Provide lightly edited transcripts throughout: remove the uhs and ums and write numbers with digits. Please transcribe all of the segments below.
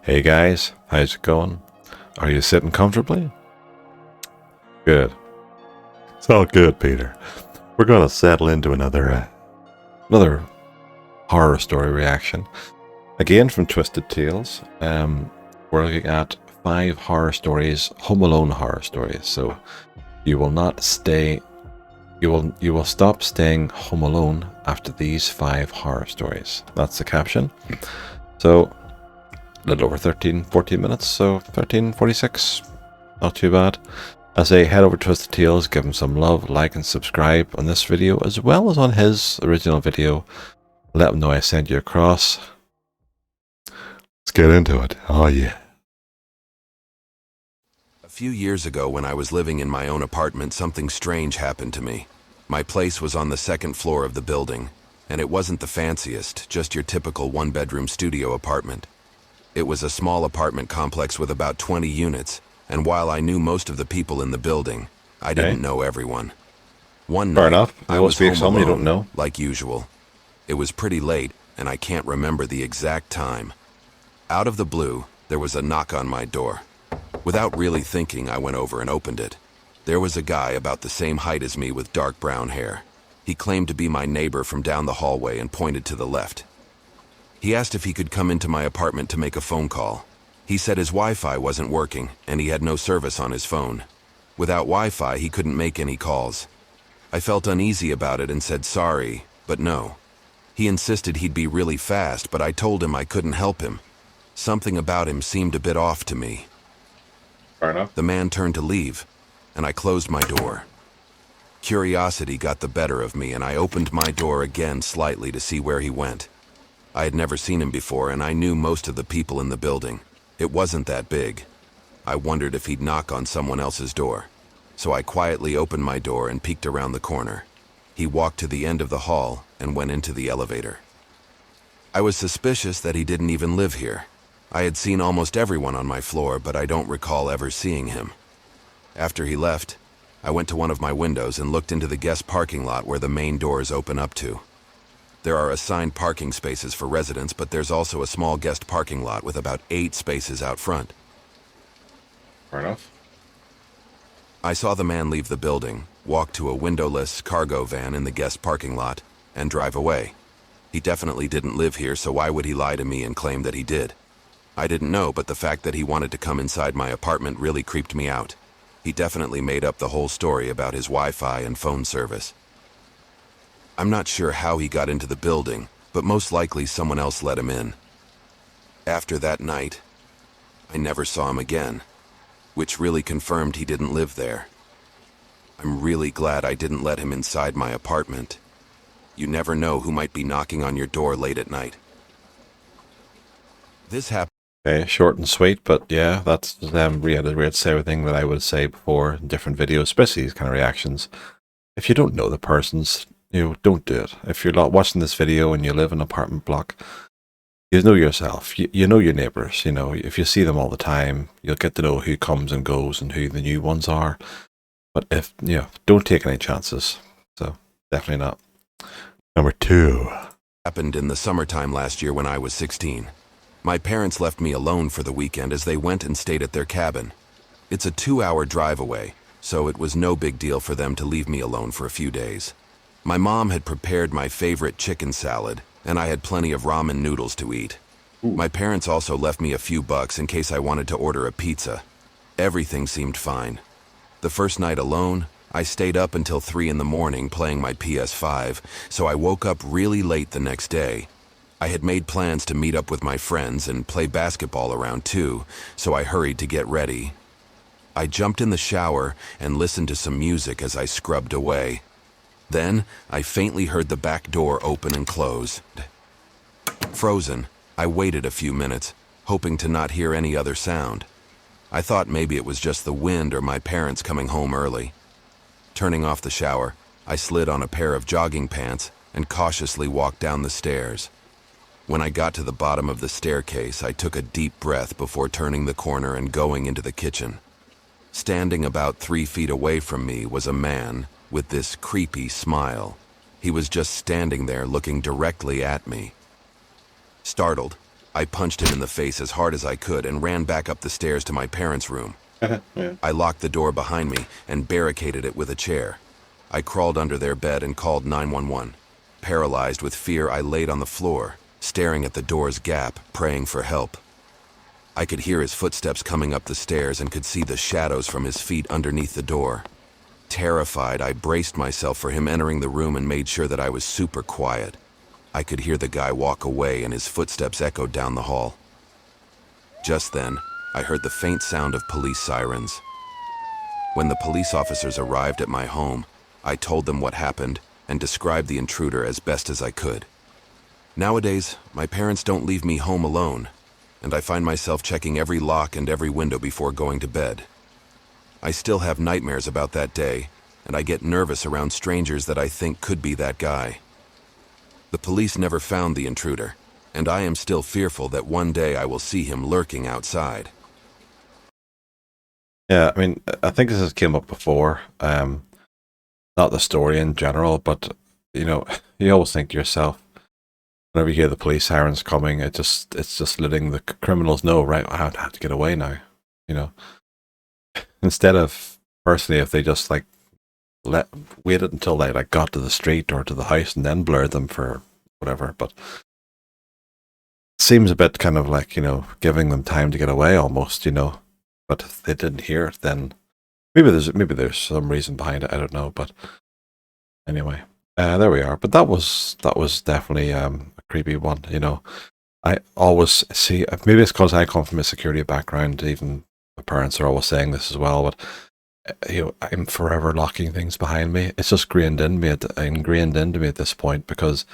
Hey guys, how's it going? Are you sitting comfortably? Good. It's all good, Peter. We're gonna settle into another horror story reaction. Again from Twisted Tales. We're looking at 5 horror stories, Home Alone horror stories. So you will not stay. You will stop staying home alone after these 5 horror stories. That's the caption. So a little over 14 minutes, so 13:46, not too bad. I say head over to Twisted Tales, give him some love, like and subscribe on this video as well as on his original video. Let him know I sent you across. Let's get into it. Oh yeah. A few years ago, when I was living in my own apartment, something strange happened to me. My place was on the 2nd floor of the building, and it wasn't the fanciest, just your typical one-bedroom studio apartment. It was a small apartment complex with about 20 units, and while I knew most of the people in the building, I didn't know everyone. One Fair night, enough. I was home someone you alone, don't know. like usual. It was pretty late, and I can't remember the exact time. Out of the blue, there was a knock on my door. Without really thinking, I went over and opened it. There was a guy about the same height as me with dark brown hair. He claimed to be my neighbor from down the hallway and pointed to the left. He asked if he could come into my apartment to make a phone call. He said his Wi-Fi wasn't working and he had no service on his phone. Without Wi-Fi, he couldn't make any calls. I felt uneasy about it and said sorry, but no. He insisted he'd be really fast, but I told him I couldn't help him. Something about him seemed a bit off to me. Fair enough. The man turned to leave, and I closed my door. Curiosity got the better of me, and I opened my door again slightly to see where he went. I had never seen him before, and I knew most of the people in the building. It wasn't that big. I wondered if he'd knock on someone else's door. So I quietly opened my door and peeked around the corner. He walked to the end of the hall and went into the elevator. I was suspicious that he didn't even live here. I had seen almost everyone on my floor, but I don't recall ever seeing him. After he left, I went to one of my windows and looked into the guest parking lot where the main doors open up to. There are assigned parking spaces for residents, but there's also a small guest parking lot with about 8 spaces out front. Fair enough. I saw the man leave the building, walk to a windowless cargo van in the guest parking lot, and drive away. He definitely didn't live here, so why would he lie to me and claim that he did? I didn't know, but the fact that he wanted to come inside my apartment really creeped me out. He definitely made up the whole story about his Wi-Fi and phone service. I'm not sure how he got into the building, but most likely someone else let him in. After that night, I never saw him again, which really confirmed he didn't live there. I'm really glad I didn't let him inside my apartment. You never know who might be knocking on your door late at night. This happened. Okay, short and sweet, but yeah, that's weird say everything that I would say before in different videos, especially these kind of reactions. If you don't know the persons, don't do it. If you're not watching this video and you live in an apartment block, you know yourself. You know your neighbors. If you see them all the time, you'll get to know who comes and goes and who the new ones are. But don't take any chances. So definitely not. Number 2 happened in the summertime last year when I was 16. My parents left me alone for the weekend as they went and stayed at their cabin. It's a 2-hour drive away, so it was no big deal for them to leave me alone for a few days. My mom had prepared my favorite chicken salad, and I had plenty of ramen noodles to eat. My parents also left me a few bucks in case I wanted to order a pizza. Everything seemed fine. The first night alone, I stayed up until 3 in the morning playing my PS5, so I woke up really late the next day. I had made plans to meet up with my friends and play basketball around 2, so I hurried to get ready. I jumped in the shower and listened to some music as I scrubbed away. Then, I faintly heard the back door open and close. Frozen, I waited a few minutes, hoping to not hear any other sound. I thought maybe it was just the wind or my parents coming home early. Turning off the shower, I slid on a pair of jogging pants and cautiously walked down the stairs. When I got to the bottom of the staircase, I took a deep breath before turning the corner and going into the kitchen. Standing about 3 feet away from me was a man with this creepy smile. He was just standing there looking directly at me. Startled, I punched him in the face as hard as I could and ran back up the stairs to my parents' room. Yeah. I locked the door behind me and barricaded it with a chair. I crawled under their bed and called 911. Paralyzed with fear, I laid on the floor, staring at the door's gap, praying for help. I could hear his footsteps coming up the stairs and could see the shadows from his feet underneath the door. Terrified, I braced myself for him entering the room and made sure that I was super quiet. I could hear the guy walk away and his footsteps echoed down the hall. Just then, I heard the faint sound of police sirens. When the police officers arrived at my home, I told them what happened and described the intruder as best as I could. Nowadays, my parents don't leave me home alone, and I find myself checking every lock and every window before going to bed. I still have nightmares about that day, and I get nervous around strangers that I think could be that guy. The police never found the intruder, and I am still fearful that one day I will see him lurking outside. Yeah, I mean, I think this has came up before. Not the story in general, but you always think to yourself, whenever you hear the police sirens coming, it's just letting the criminals know, right? I have to get away now. Instead of personally, if they just like waited until they like got to the street or to the house and then blurred them for whatever. But it seems a bit kind of like giving them time to get away almost. But if they didn't hear it, then maybe there's some reason behind it. I don't know. But anyway, there we are. But that was definitely a creepy one. I always see, maybe it's because I come from a security background. Even my parents are always saying this as well. But I'm forever locking things behind me. It's just ingrained into me at this point, because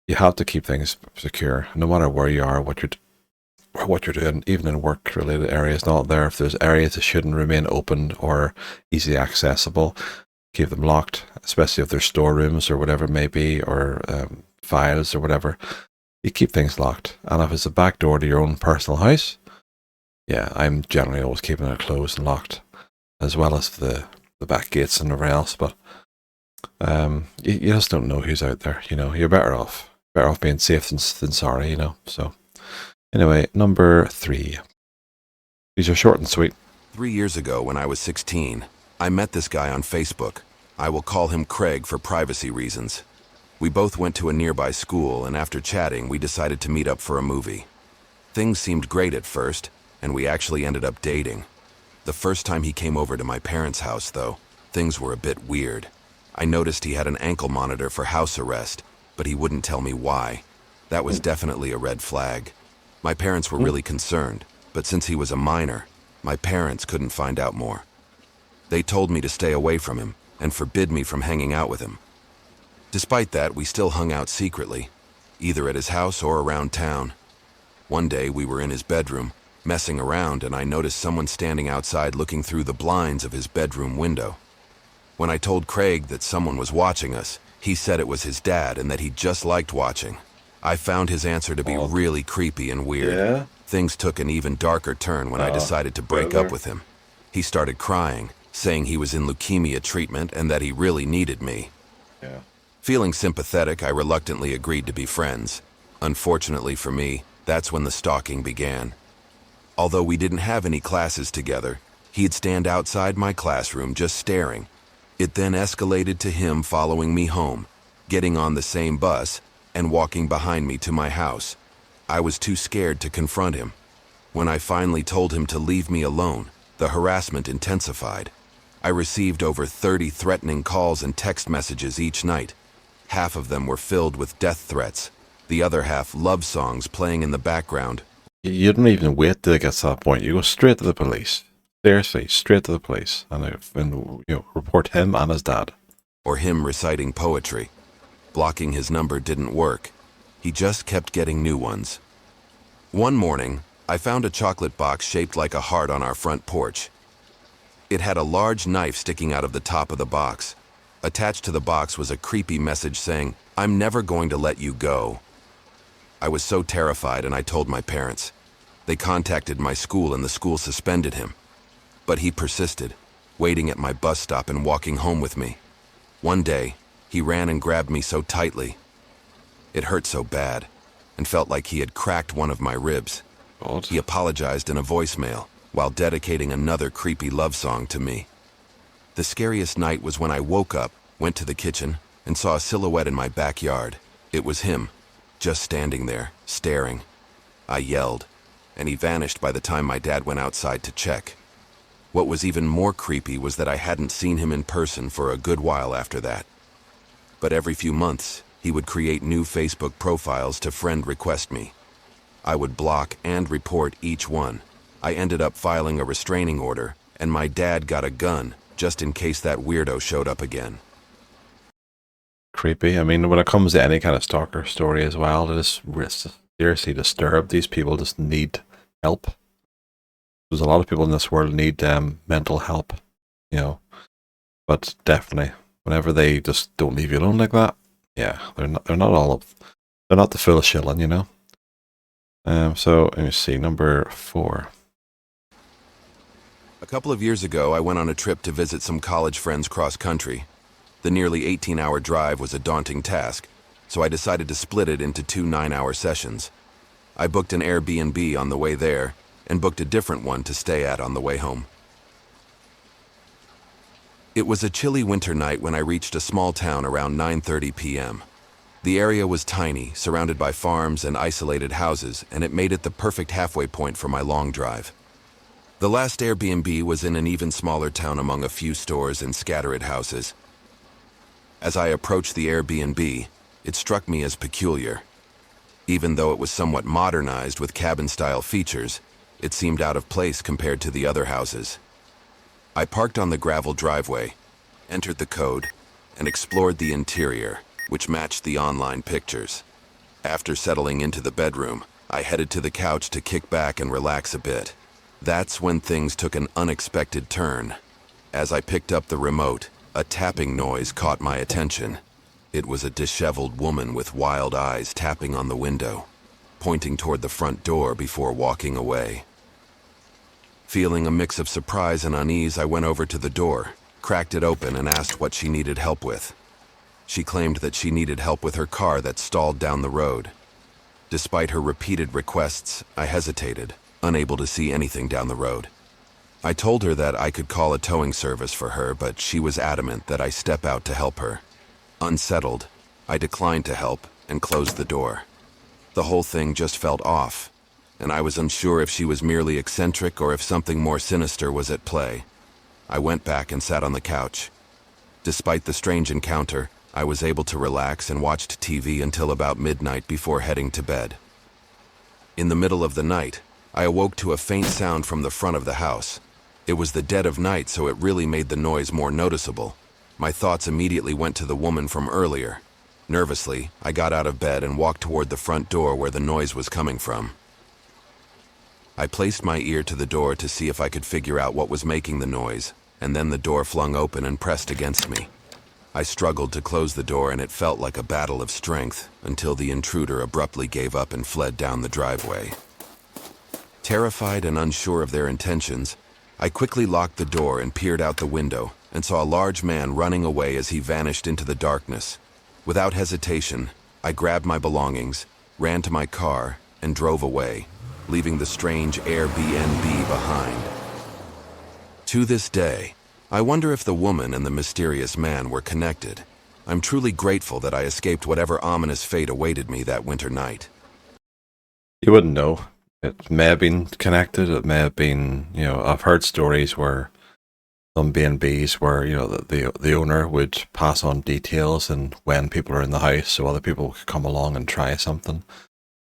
you have to keep things secure, no matter where you are, what you're doing, even in work-related areas. Not there. If there's areas that shouldn't remain open or easily accessible, keep them locked. Especially if there's storerooms or whatever it may be, or files or whatever. You keep things locked. And if it's a back door to your own personal house, yeah, I'm generally always keeping it closed and locked, as well as the back gates and everything else. But you just don't know who's out there. You're better off being safe than sorry. So anyway, number 3. These are short and sweet. 3 years ago, when I was 16, I met this guy on Facebook. I will call him Craig for privacy reasons. We both went to a nearby school, and after chatting, we decided to meet up for a movie. Things seemed great at first, and we actually ended up dating. The first time he came over to my parents' house, though, things were a bit weird. I noticed he had an ankle monitor for house arrest, but he wouldn't tell me why. That was definitely a red flag. My parents were really concerned, but since he was a minor, my parents couldn't find out more. They told me to stay away from him and forbid me from hanging out with him. Despite that, we still hung out secretly, either at his house or around town. One day, we were in his bedroom, messing around, and I noticed someone standing outside looking through the blinds of his bedroom window. When I told Craig that someone was watching us, he said it was his dad and that he just liked watching. I found his answer to be really creepy and weird. Yeah? Things took an even darker turn when I decided to break up with him. He started crying, saying he was in leukemia treatment and that he really needed me. Yeah. Feeling sympathetic, I reluctantly agreed to be friends. Unfortunately for me, that's when the stalking began. Although we didn't have any classes together, he'd stand outside my classroom just staring. It then escalated to him following me home, getting on the same bus, and walking behind me to my house. I was too scared to confront him. When I finally told him to leave me alone, the harassment intensified. I received over 30 threatening calls and text messages each night. Half of them were filled with death threats. The other half love songs playing in the background. You don't even wait till it gets to that point. You go straight to the police. Seriously, straight to the police, and report him and his dad. Or him reciting poetry. Blocking his number didn't work. He just kept getting new ones. One morning, I found a chocolate box shaped like a heart on our front porch. It had a large knife sticking out of the top of the box. Attached to the box was a creepy message saying, "I'm never going to let you go." I was so terrified, and I told my parents. They contacted my school, and the school suspended him. But he persisted, waiting at my bus stop and walking home with me. One day, he ran and grabbed me so tightly. It hurt so bad. and felt like he had cracked one of my ribs. God. He apologized in a voicemail while dedicating another creepy love song to me. The scariest night was when I woke up, went to the kitchen, and saw a silhouette in my backyard. It was him, just standing there, staring. I yelled, and he vanished by the time my dad went outside to check. What was even more creepy was that I hadn't seen him in person for a good while after that. But every few months, he would create new Facebook profiles to friend request me. I would block and report each one. I ended up filing a restraining order, and my dad got a gun, just in case that weirdo showed up again. Creepy. I mean, when it comes to any kind of stalker story as well, it is seriously disturbed. These people just need help. There's a lot of people in this world need mental help, you know. But definitely, whenever they just don't leave you alone like that, yeah, they're not the full shilling, you know. So let me see, number 4. A couple of years ago, I went on a trip to visit some college friends cross-country. The nearly 18-hour drive was a daunting task, so I decided to split it into 2 9-hour sessions. I booked an Airbnb on the way there, and booked a different one to stay at on the way home. It was a chilly winter night when I reached a small town around 9:30 p.m. The area was tiny, surrounded by farms and isolated houses, and it made it the perfect halfway point for my long drive. The last Airbnb was in an even smaller town among a few stores and scattered houses. As I approached the Airbnb, it struck me as peculiar. Even though it was somewhat modernized with cabin-style features, it seemed out of place compared to the other houses. I parked on the gravel driveway, entered the code, and explored the interior, which matched the online pictures. After settling into the bedroom, I headed to the couch to kick back and relax a bit. That's when things took an unexpected turn. As I picked up the remote, a tapping noise caught my attention. It was a disheveled woman with wild eyes tapping on the window, pointing toward the front door before walking away. Feeling a mix of surprise and unease, I went over to the door, cracked it open, and asked what she needed help with. She claimed that she needed help with her car that stalled down the road. Despite her repeated requests, I hesitated, unable to see anything down the road. I told her that I could call a towing service for her, but she was adamant that I step out to help her. Unsettled, I declined to help and closed the door. The whole thing just felt off, and I was unsure if she was merely eccentric or if something more sinister was at play. I went back and sat on the couch. Despite the strange encounter, I was able to relax and watched TV until about midnight before heading to bed. In the middle of the night, I awoke to a faint sound from the front of the house. It was the dead of night, so it really made the noise more noticeable. My thoughts immediately went to the woman from earlier. Nervously, I got out of bed and walked toward the front door where the noise was coming from. I placed my ear to the door to see if I could figure out what was making the noise, and then the door flung open and pressed against me. I struggled to close the door, and it felt like a battle of strength until the intruder abruptly gave up and fled down the driveway. Terrified and unsure of their intentions, I quickly locked the door and peered out the window and saw a large man running away as he vanished into the darkness. Without hesitation, I grabbed my belongings, ran to my car, and drove away, leaving the strange Airbnb behind. To this day, I wonder if the woman and the mysterious man were connected. I'm truly grateful that I escaped whatever ominous fate awaited me that winter night. You wouldn't know. It may have been connected. It may have been, you know, I've heard stories where some B&Bs where, you know, the owner would pass on details and when people are in the house so other people could come along and try something.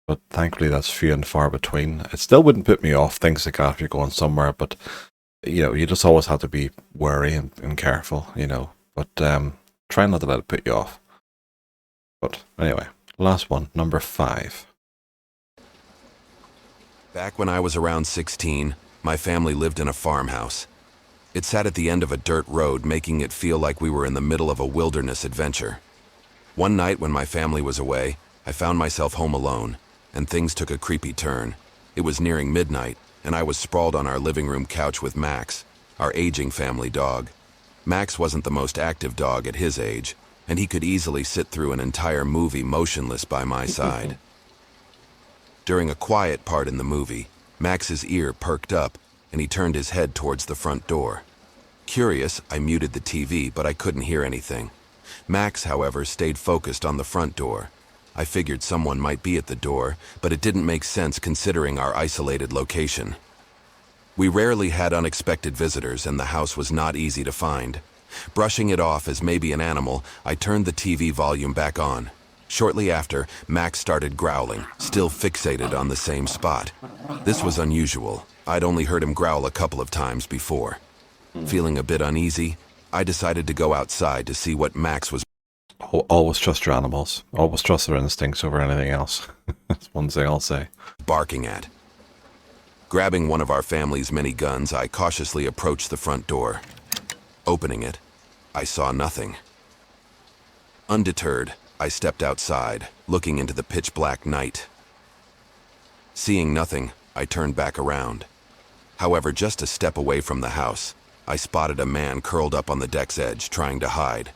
But thankfully that's few and far between. It still wouldn't put me off things like that if you're going somewhere, but, you know, you just always have to be wary and careful, you know. But try not to let it put you off. But anyway, last one, number 5. Back when I was around 16, my family lived in a farmhouse. It sat at the end of a dirt road, making it feel like we were in the middle of a wilderness adventure. One night when my family was away, I found myself home alone, and things took a creepy turn. It was nearing midnight, and I was sprawled on our living room couch with Max, our aging family dog. Max wasn't the most active dog at his age, and he could easily sit through an entire movie motionless by my side. During a quiet part in the movie, Max's ear perked up and he turned his head towards the front door. Curious, I muted the TV, but I couldn't hear anything. Max, however, stayed focused on the front door. I figured someone might be at the door, but it didn't make sense considering our isolated location. We rarely had unexpected visitors, and the house was not easy to find. Brushing it off as maybe an animal, I turned the TV volume back on. Shortly after, Max started growling, still fixated on the same spot. This was unusual. I'd only heard him growl a couple of times before. Feeling a bit uneasy, I decided to go outside to see what Max was. Always trust your animals. Always trust their instincts over anything else. That's one thing I'll say. Barking at. Grabbing one of our family's many guns, I cautiously approached the front door. Opening it, I saw nothing. Undeterred, I stepped outside, looking into the pitch-black night. Seeing nothing, I turned back around. However, just a step away from the house, I spotted a man curled up on the deck's edge, trying to hide.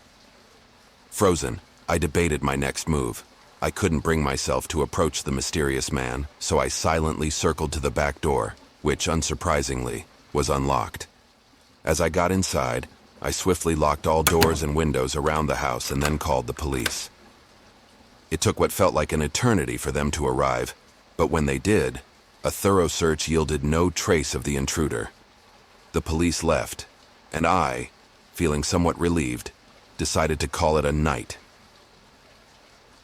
Frozen, I debated my next move. I couldn't bring myself to approach the mysterious man, so I silently circled to the back door, which, unsurprisingly, was unlocked. As I got inside, I swiftly locked all doors and windows around the house and then called the police. It took what felt like an eternity for them to arrive, but when they did, a thorough search yielded no trace of the intruder. The police left, and I, feeling somewhat relieved, decided to call it a night.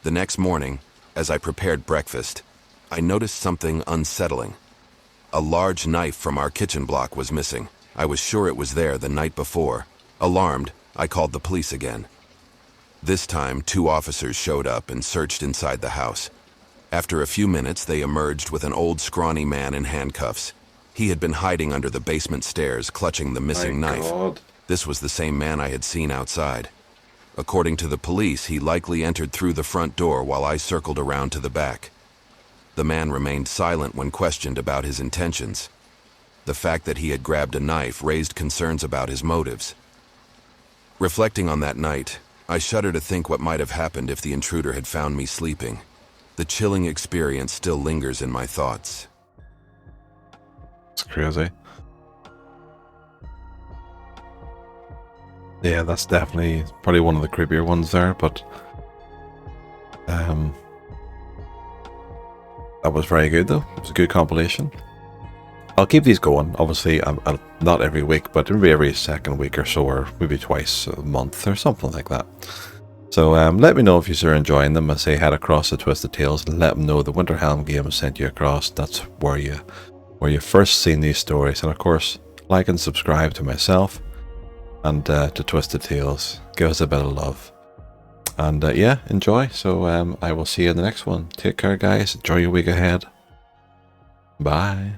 The next morning, as I prepared breakfast, I noticed something unsettling. A large knife from our kitchen block was missing. I was sure it was there the night before. Alarmed, I called the police again. This time, 2 officers showed up and searched inside the house. After a few minutes, they emerged with an old scrawny man in handcuffs. He had been hiding under the basement stairs, clutching the missing knife. God. This was the same man I had seen outside. According to the police, he likely entered through the front door while I circled around to the back. The man remained silent when questioned about his intentions. The fact that he had grabbed a knife raised concerns about his motives. Reflecting on that night, I shudder to think what might have happened if the intruder had found me sleeping. The chilling experience still lingers in my thoughts. It's crazy. Yeah, that's definitely probably one of the creepier ones there, but that was very good though. It was a good compilation. I'll keep these going. Obviously, not every week, but maybe every second week or so, or maybe twice a month or something like that. So let me know if you're enjoying them. I say head across the Twisted Tales and let them know the Winterhelm Games sent you across. That's where you first seen these stories. And of course, like and subscribe to myself and to Twisted Tales. Give us a bit of love. And yeah, enjoy. So I will see you in the next one. Take care, guys. Enjoy your week ahead. Bye.